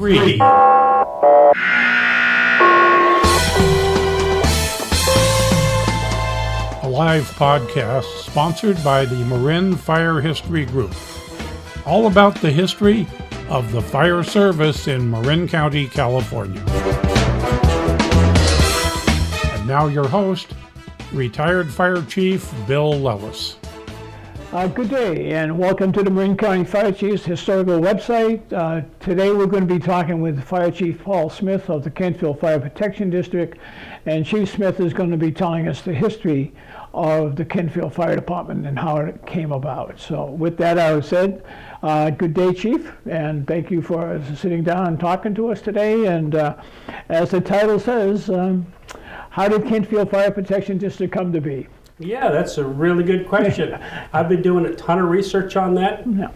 3. A live podcast sponsored by the Marin Fire History Group. All about the history of the fire service in Marin County, California. And now your host, retired Fire Chief Bill Lellis. Good day and welcome to the Marin County Fire Chief's historical website. Today we're going to be talking with Fire Chief Paul Smith of the Kentfield Fire Protection District, and Chief Smith is going to be telling us the history of the Kentfield Fire Department and how it came about. So with that I said, good day, Chief, and thank you for sitting down and talking to us today. And as the title says, how did Kentfield Fire Protection District come to be? Yeah, that's a really good question. I've been doing a ton of research on that. Yeah.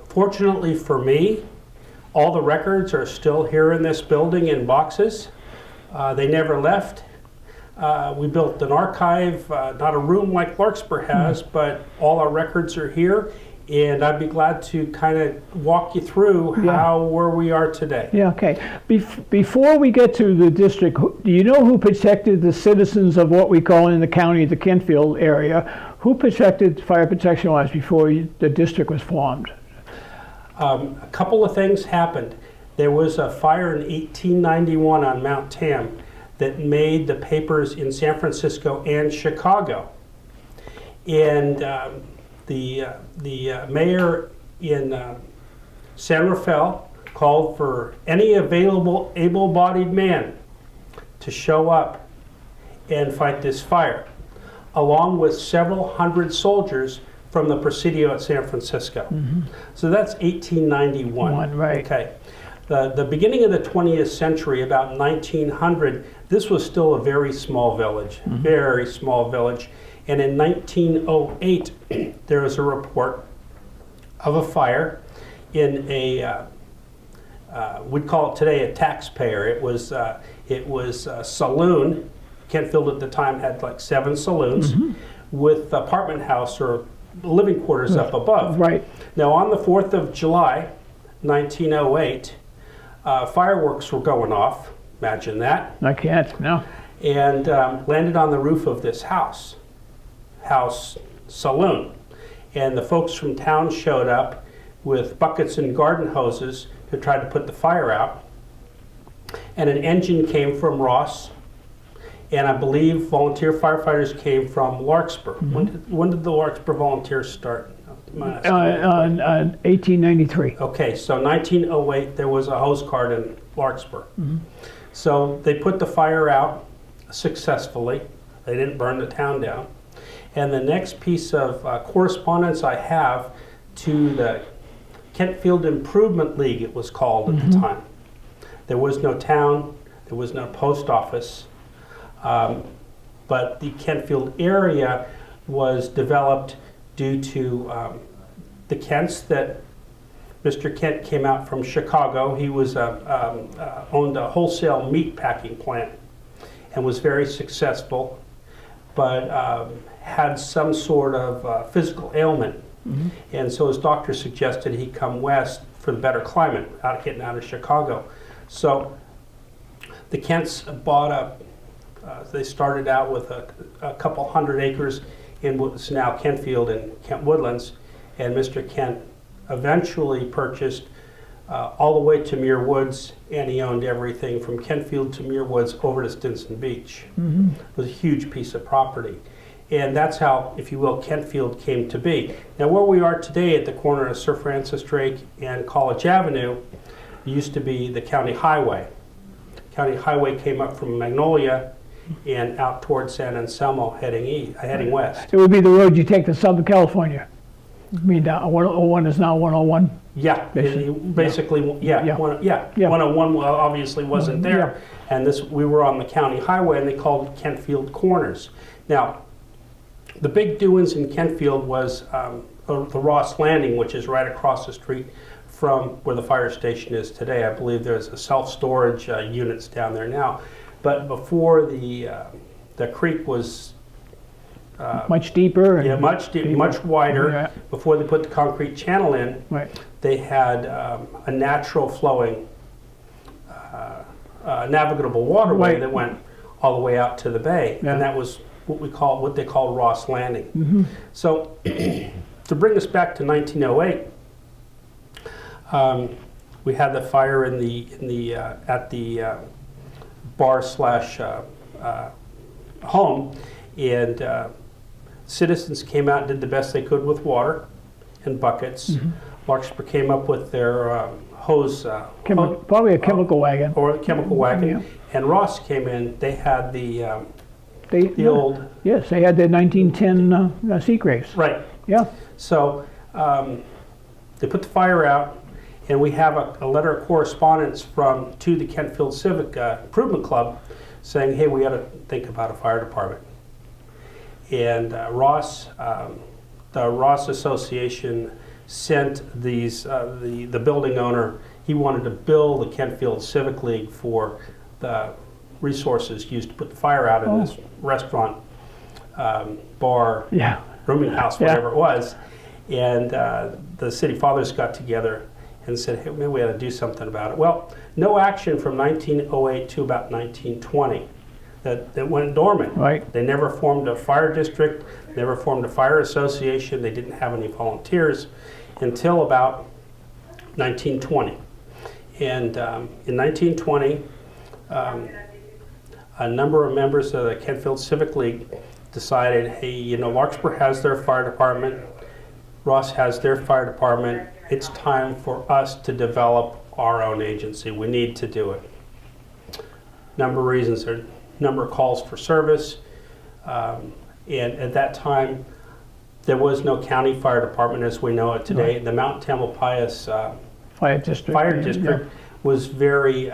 Fortunately for me, all the records are still here in this building in boxes. They never left. We built an archive, not a room like Larkspur has, but all our records are here. And I'd be glad to kind of walk you through where we are today. Yeah, okay. Before we get to the district, do you know who protected the citizens of what we call in the county the Kentfield area? Who protected fire protection-wise before the district was formed? A couple of things happened. There was a fire in 1891 on Mount Tam that made the papers in San Francisco and Chicago. And the mayor in San Rafael called for any available able-bodied man to show up and fight this fire, along with several hundred soldiers from the Presidio at San Francisco. Mm-hmm. So that's 1891. Right. Okay. The beginning of the 20th century, about 1900, this was still a very small village, very small village. And in 1908, there was a report of a fire in a, we'd call it today a taxpayer. It was a saloon. Kentfield at the time had like 7 saloons with apartment house or living quarters up above. Right. Now on the 4th of July, 1908, fireworks were going off. Imagine that. I can't, no. And landed on the roof of this house saloon, and the folks from town showed up with buckets and garden hoses to try to put the fire out, and an engine came from Ross, and I believe volunteer firefighters came from Larkspur. When did the Larkspur volunteers start? 1893. Okay, so 1908 there was a hose cart in Larkspur. So they put the fire out successfully. They didn't burn the town down. And the next piece of correspondence I have to the Kentfield Improvement League, it was called at the time. There was no town, there was no post office, but the Kentfield area was developed due to the Kents that Mr. Kent came out from Chicago. He was owned a wholesale meat packing plant and was very successful, but had some sort of physical ailment. And so his doctor suggested he come west for the better climate, getting out of Chicago. So the Kents bought up, they started out with a couple hundred acres in what's now Kentfield and Kent Woodlands, and Mr. Kent eventually purchased all the way to Muir Woods, and he owned everything from Kentfield to Muir Woods over to Stinson Beach. It was a huge piece of property. And that's how, if you will, Kentfield came to be. Now where we are today at the corner of Sir Francis Drake and College Avenue used to be the county highway. County highway came up from Magnolia and out towards San Anselmo heading west. It would be the road you take to Southern California. I mean, 101 is now 101. Yeah, basically, 101 obviously wasn't there, and we were on the county highway, and they called it Kentfield Corners. Now, the big doings in Kentfield was the Ross Landing, which is right across the street from where the fire station is today. I believe there's a self-storage units down there now, but before the creek was much deeper. And much wider. Before they put the concrete channel in, they had a natural flowing navigable waterway Right. that went all the way out to the bay, Yeah. and that was what they call Ross Landing. Mm-hmm. So, to bring us back to 1908, we had the fire at the bar slash home, and citizens came out and did the best they could with water and buckets. Mm-hmm. Larkspur came up with their hose, Probably a chemical wagon. or a chemical wagon, Yeah. and Ross came in. They had the They, old, Yes, they had the 1910 sea graves. right. Yeah. So they put the fire out, and we have a letter of correspondence to the Kentfield Civic Improvement Club saying, hey, we got to think about a fire department. And the Ross Association sent the building owner, he wanted to bill the Kentfield Civic League for the resources used to put the fire out in this restaurant, bar, Yeah. rooming house, whatever it was. And the city fathers got together and said, hey, maybe we ought to do something about it. Well, no action from 1908 to about 1920. That went dormant. Right. They never formed a fire district, never formed a fire association, they didn't have any volunteers until about 1920. And in 1920, a number of members of the Kentfield Civic League decided, hey, you know, Larkspur has their fire department, Ross has their fire department, it's time for us to develop our own agency. We need to do it. Number of reasons, there are a number of calls for service, and at that time, there was no county fire department as we know it today. Right. The Mount Tamalpais Fire district. Fire District was very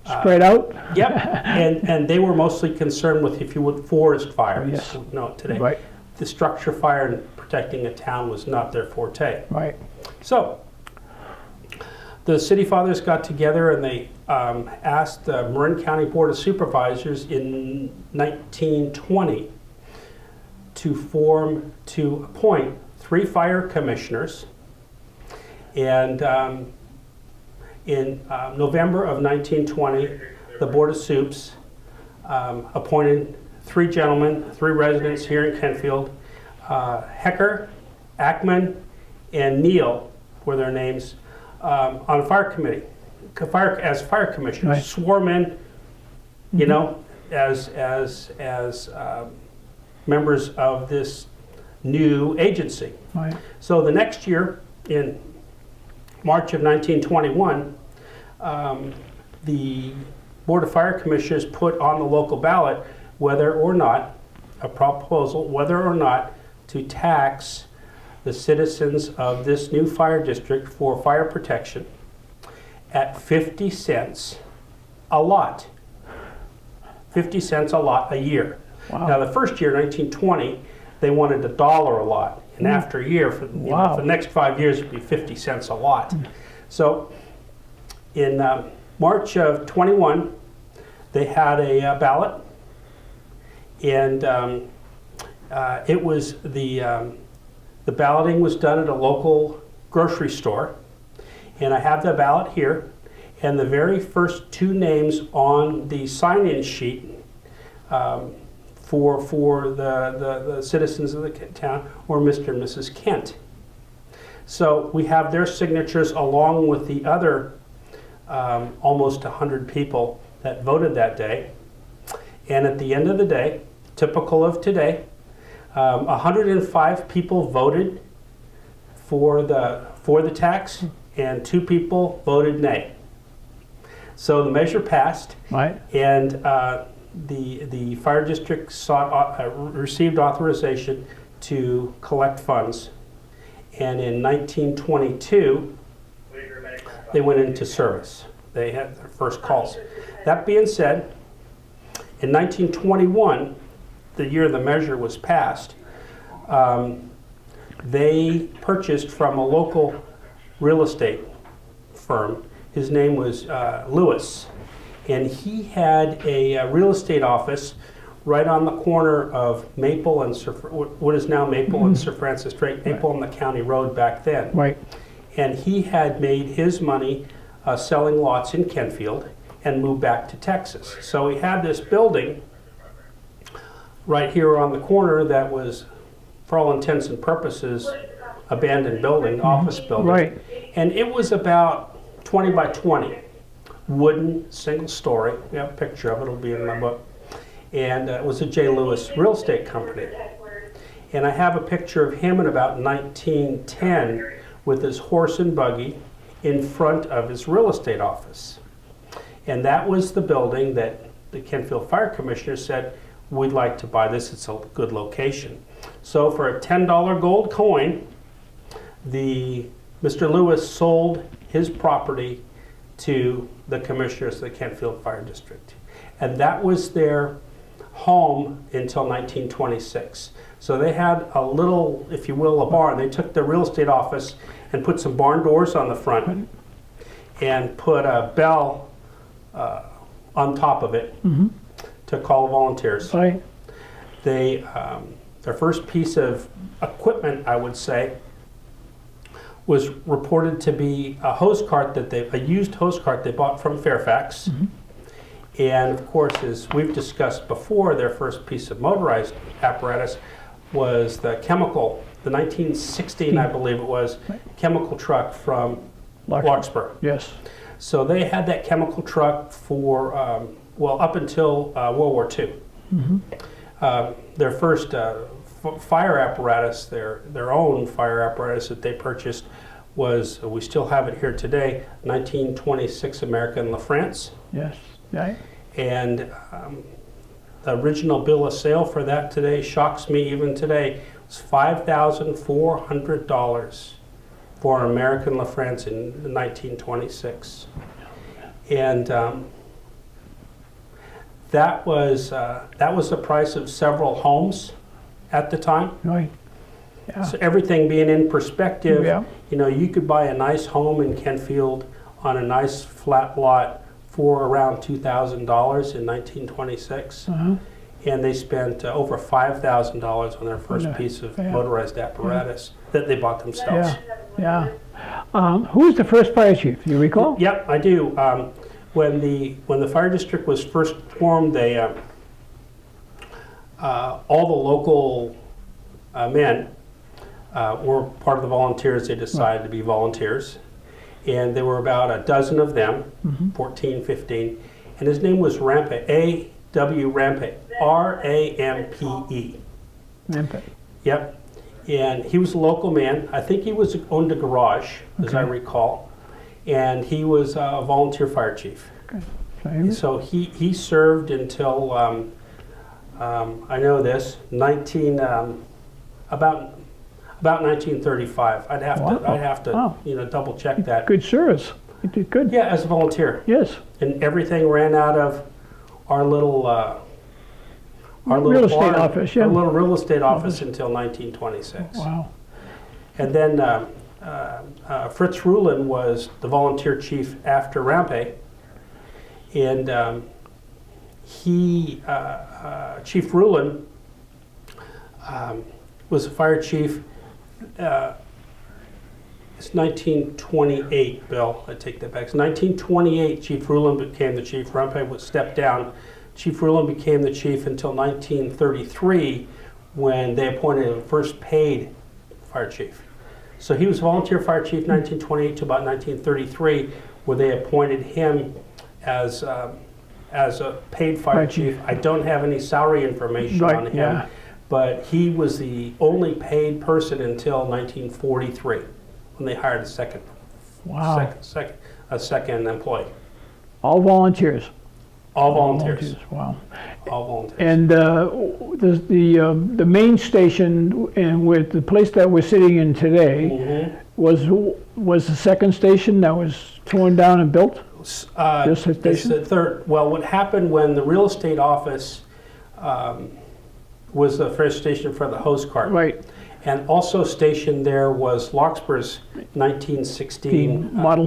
Spread out. Yep, and they were mostly concerned with, if you would, forest fires. Yes. We know it today. Right. The structure fire and protecting a town was not their forte. Right. So, the city fathers got together and they asked the Marin County Board of Supervisors in 1920 to appoint 3 fire commissioners. And in November of 1920, the Board of Supes appointed 3 gentlemen, 3 residents here in Kentfield. Hecker, Ackman, and Neal were their names, on a fire committee, as fire commissioners, Right. sworn in, you know, as members of this new agency. Right. So the next year, in March of 1921, the Board of Fire Commissioners put on the local ballot whether or not to tax the citizens of this new fire district for fire protection at 50 cents a lot. 50 cents a lot a year. Wow. Now the first year, 1920, they wanted $1 a lot. And after a year, for the next 5 years, it'd be 50 cents a lot. So in March of 21, they had a ballot, and it was the balloting was done at a local grocery store, and I have the ballot here, and the very first 2 names on the sign-in sheet for the citizens of the town were Mr. and Mrs. Kent. So we have their signatures along with the other almost 100 people that voted that day. And at the end of the day, typical of today, 105 people voted for the tax, and 2 people voted nay. So the measure passed, Right. and the fire district received authorization to collect funds. And in 1922, they went into service. They had their first calls. That being said, in 1921, the year the measure was passed, they purchased from a local real estate firm. His name was Lewis, and he had a real estate office right on the corner of Maple and what is now Maple and Sir Francis Drake, Maple on the county road back then. Right. And he had made his money selling lots in Kentfield and moved back to Texas. So he had this building right here on the corner that was, for all intents and purposes, abandoned building, office building. Right. And it was about 20 by 20, wooden, single story. We have a picture of it, it'll be in my book. And it was a J. Lewis real estate company. And I have a picture of him in about 1910 with his horse and buggy in front of his real estate office. And that was the building that the Kentfield Fire Commissioner said, we'd like to buy this, it's a good location. So for a $10 gold coin, Mr. Lewis sold his property to the commissioners of the Kentfield Fire District. And that was their home until 1926. So they had a little, if you will, a barn. They took the real estate office and put some barn doors on the front and put a bell on top of it to call volunteers. Right. They, their first piece of equipment, I would say, was reported to be a hose cart a used hose cart they bought from Fairfax. And of course, as we've discussed before, their first piece of motorized apparatus was the 1916, I believe it was, chemical truck from Larkspur. Yes. So they had that chemical truck for, well, up until World War II. Their first fire apparatus, their own fire apparatus that they purchased was, we still have it here today, 1926 American LaFrance. Yes. Right. And the original bill of sale for that today shocks me even today. It's $5,400 for an American LaFrance in 1926. And that was the price of several homes at the time. Right. Yeah. So everything being in perspective, Yeah. you know, you could buy a nice home in Kentfield on a nice flat lot for around $2,000 in 1926. And they spent over $5,000 on their first piece of motorized apparatus that they bought themselves. Yeah. Who was the first fire chief? Do you recall? Yep, I do. When the fire district was first formed, they all the local men were part of the volunteers. They decided to be volunteers. And there were about a dozen of them, 14, 15. And his name was Rampe, A.W. Rampe, R-A-M-P-E. Rampe. Yep. And he was a local man. I think he owned a garage, as I recall. And he was a volunteer fire chief. Okay. So he served until, I know this, about 1935. I'd have to double check that. Good service. You did good. Yeah, as a volunteer. Yes. And everything ran out of our little real estate office. Yeah. Our little real estate office until 1926. Wow. And then Fritz Rulin was the volunteer chief after Rampe, and Chief Rulin was a fire chief. It's 1928, Bill. I take that back. It's 1928. Chief Rulin became the chief. Rampe would step down. Chief Rulin became the chief until 1933, when they appointed a first paid fire chief. So he was volunteer fire chief 1928 to about 1933, where they appointed him as a paid fire chief. I don't have any salary information on him, but he was the only paid person until 1943, when they hired a second employee. All volunteers. All volunteers. Wow. All volunteers. And the main station, and with the place that we're sitting in today, was the second station that was torn down and built? This station? It's the third. Well, what happened when the real estate office was the first station for the hose cart. Right. And also stationed there was Larkspur's 1916 Model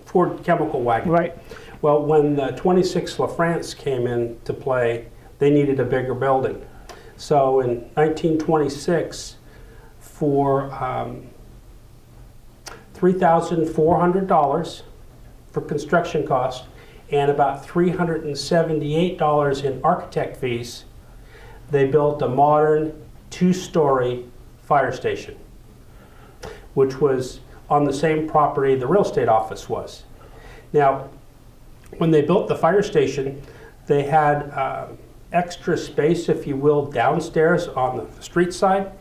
Ford chemical wagon. Right. Well, when the 26 LaFrance came into play, they needed a bigger building. So in 1926, for $3,400, for construction costs and about $378 in architect fees, they built a modern 2-story fire station, which was on the same property the real estate office was. Now, when they built the fire station, they had extra space, if you will, downstairs on the street side,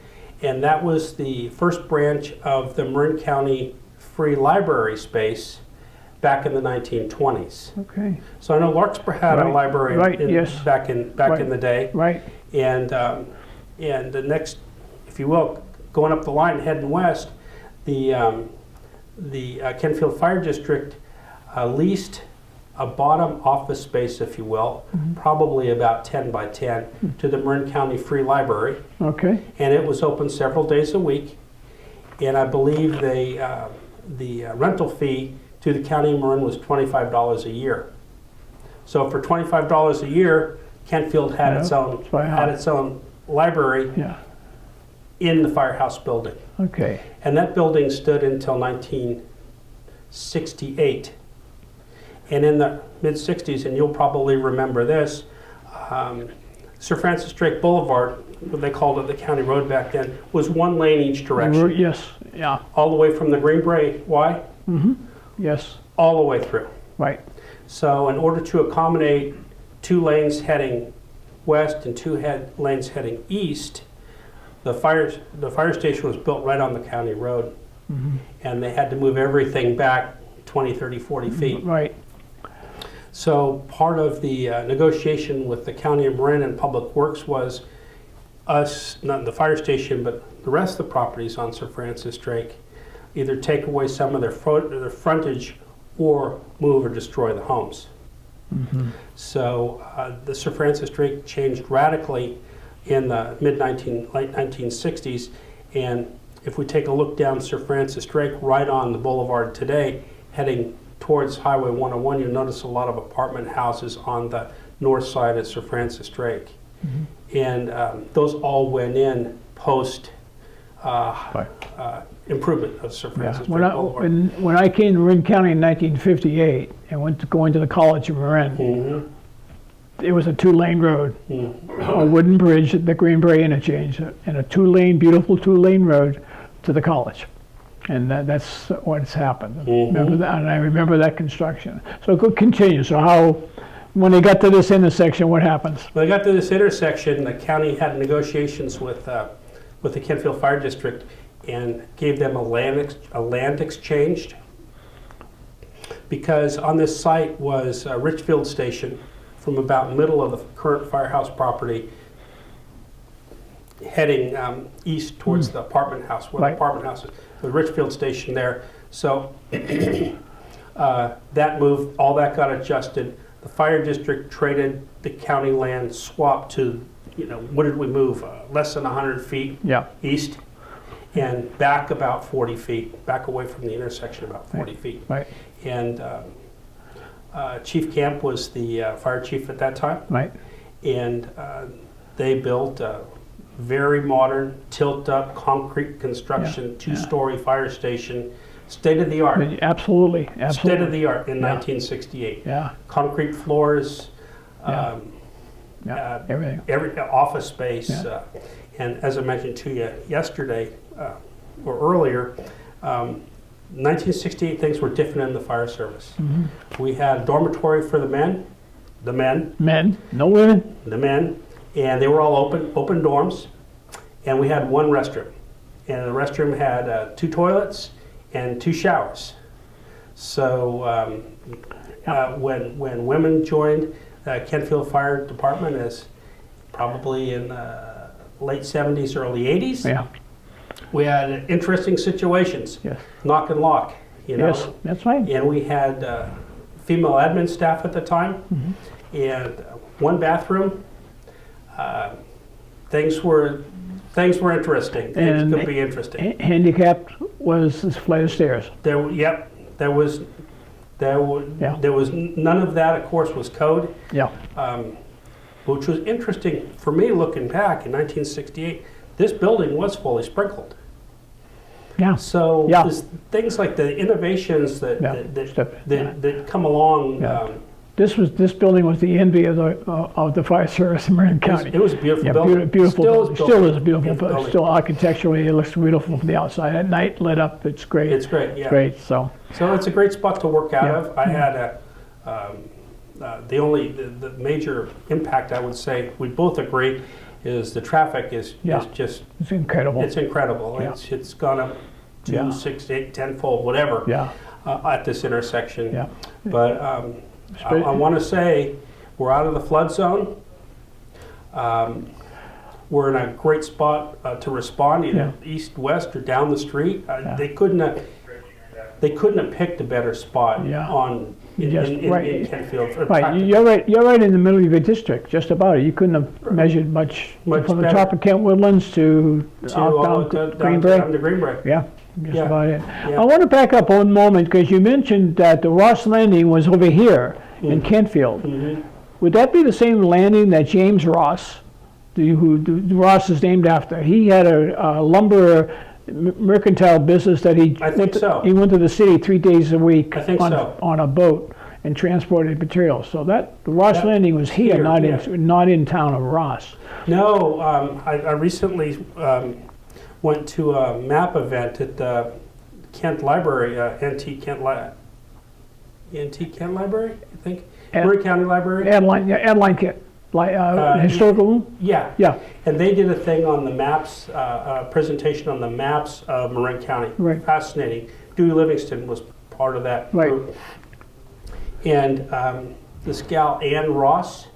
and that was the first branch of the Marin County Free Library space back in the 1920s. Okay. So I know Larkspur had a library back in the day. Right. And the next, if you will, going up the line heading west, the Kentfield Fire District leased a bottom office space, if you will, probably about 10 by 10, to the Marin County Free Library. Okay. And it was open several days a week. And I believe the rental fee to the County of Marin was $25 a year. So for $25 a year, Kentfield had its own library in the firehouse building. Okay. And that building stood until 1968. And in the mid-60s, and you'll probably remember this, Sir Francis Drake Boulevard, what they called it the county road back then, was one lane each direction. Yes, yeah. All the way from the Green Bray Y, Yes. all the way through. Right. So in order to accommodate 2 lanes heading west and 2 lanes heading east, the fire station was built right on the county road. And they had to move everything back 20, 30, 40 feet. Right. So part of the negotiation with the County of Marin and Public Works was us, not the fire station, but the rest of the properties on Sir Francis Drake, either take away some of their frontage or move or destroy the homes. So the Sir Francis Drake changed radically in the late 1960s, and if we take a look down Sir Francis Drake right on the boulevard today, heading towards Highway 101, you'll notice a lot of apartment houses on the north side of Sir Francis Drake. And those all went in post improvement of Sir Francis Drake Boulevard. When I came to Marin County in 1958 and went to go into the College of Marin, it was a 2-lane road, a wooden bridge at the Green Bray interchange, and a beautiful 2-lane road to the college. And that's what's happened. Remember that, and I remember that construction. So continue. So when they got to this intersection, what happens? When they got to this intersection, the county had negotiations with the Kentfield Fire District and gave them a land exchange, because on this site was Richfield Station from about middle of the current firehouse property, heading east towards the apartment house, where the apartment house is, the Richfield Station there. So that moved, all that got adjusted. The fire district traded the county land, swapped to, what did we move? Less than 100 feet east, and back about 40 feet, back away from the intersection about 40 feet. Right. And Chief Camp was the fire chief at that time. Right. And they built a very modern, tilt-up, concrete construction, 2-story fire station, state-of-the-art. Absolutely. State-of-the-art in 1968. Yeah. Concrete floors, everything. Every office space. And as I mentioned to you yesterday or earlier, 1968 things were different in the fire service. We had a dormitory for the men, Men, no women. the men, and they were all open dorms, and we had 1 restroom, and the restroom had 2 toilets and 2 showers. So when women joined Kentfield Fire Department, as probably in late 70s, early 80s, we had interesting situations, knock and lock, Yes, that's right. and we had female admin staff at the time, and 1 bathroom. Things were interesting. Things could be interesting. Handicapped was this flight of stairs. There was none of that. Of course, was code. Which was interesting for me looking back in 1968. This building was fully sprinkled. Yeah. So Yeah. there's things like the innovations that Yeah. that come along. Yeah. This building was the envy of the fire service in Marin County. It was a beautiful Yeah, building. beautiful. Still is a beautiful, but building. still architecturally it looks beautiful from the outside. At night, lit up, it's great. It's great. Yeah. It's great. So it's a great spot to work out Yeah. of. I had the major impact, I would say, we both agree, is the traffic is just it's incredible. It's incredible. Yeah. It's gone up 2, 6, 8, 10-fold, whatever. Yeah. At this intersection. Yeah. But I want to say we're out of the flood zone. We're in a great spot to respond, either east, west, or down the street. They couldn't have picked a better spot in Kentfield. Right, you're right in the middle of your district, just about it. You couldn't have measured much from the top of Kent Woodlands to down to Greenbrae. Down to Greenbrae. Yeah. Just about it. Yeah. I want to back up one moment because you mentioned that the Ross Landing was over here in Kentfield. Mm-hmm. Would that be the same landing that James Ross, who Ross is named after? He had a lumber mercantile business that he went to the city 3 days a week on a boat and transported materials. So the Ross Landing was here, not in town of Ross. No, I recently went to a map event at the Kent Library, Antique Kent Library, I think, Murray County Library. Adeline Kent, historical room. Yeah. Yeah. And they did a thing on the maps, presentation on the maps of Marin County. Right. Fascinating. Dewey Livingston was part of that group. And this gal, Ann Ross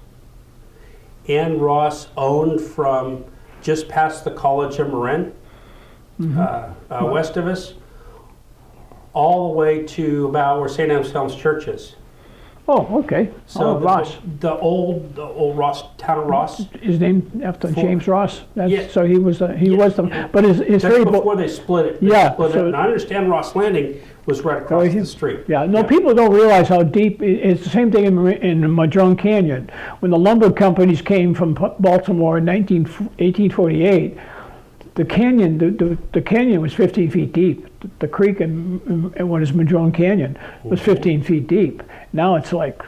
owned from just past the College of Marin, west of us, all the way to about where St. Anselm's Church is. Oh, okay. So Ross. The old Ross, town of Ross. Is named after James Ross. Yeah. So he was the. But his That's very before they split it. And I understand Ross Landing was right across the street. Yeah. No, people don't realize how deep. It's the same thing in Madrone Canyon. When the lumber companies came from Baltimore in 1848, the canyon was 15 feet deep. The creek and what is Madrone Canyon was 15 feet deep. Now it's like,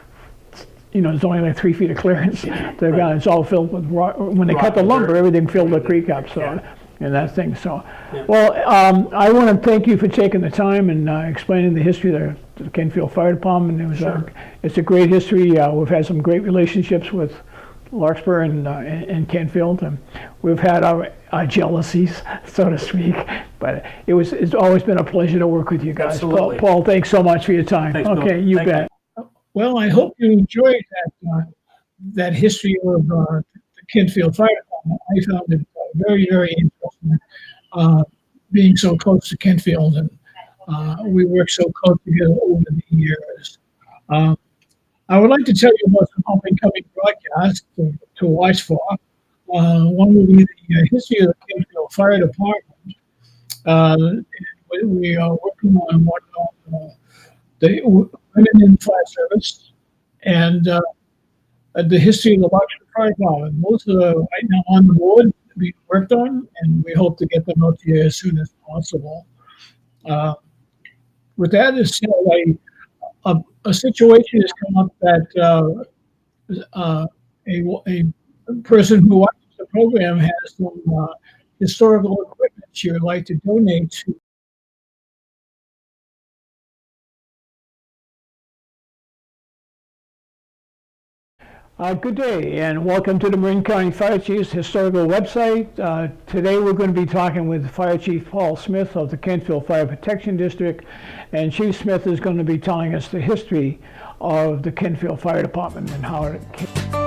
there's only like 3 feet of clearance. It's all filled with rock. When they cut the lumber, everything filled the creek up. So, and that thing. So, well, I want to thank you for taking the time and explaining the history of the Kentfield Fire Department. It's a great history. We've had some great relationships with Larkspur and Kentfield, and we've had our jealousies, so to speak. But it's always been a pleasure to work with you guys. Absolutely. Paul, thanks so much for your time. Thanks, okay, Bill. you Thank bet. Well, I hope you enjoyed that history of the Kentfield Fire Department. I found it very, very interesting, being so close to Kentfield, and we worked so close together over the years. I would like to tell you about some up-and-coming broadcasts to watch for. One will be the history of the Kentfield Fire Department. We are working on one on the women in fire service and the history of the Larkspur Fire Department. Most are right now on the board being worked on, and we hope to get them out to you as soon as possible. With that is a situation has come up that a person who watches the program has some historical equipment she would like to donate to. Good day, and welcome to the Marin County Fire Chief's historical website. Today we're going to be talking with Fire Chief Paul Smith of the Kentfield Fire Protection District, and Chief Smith is going to be telling us the history of the Kentfield Fire Department and how it came.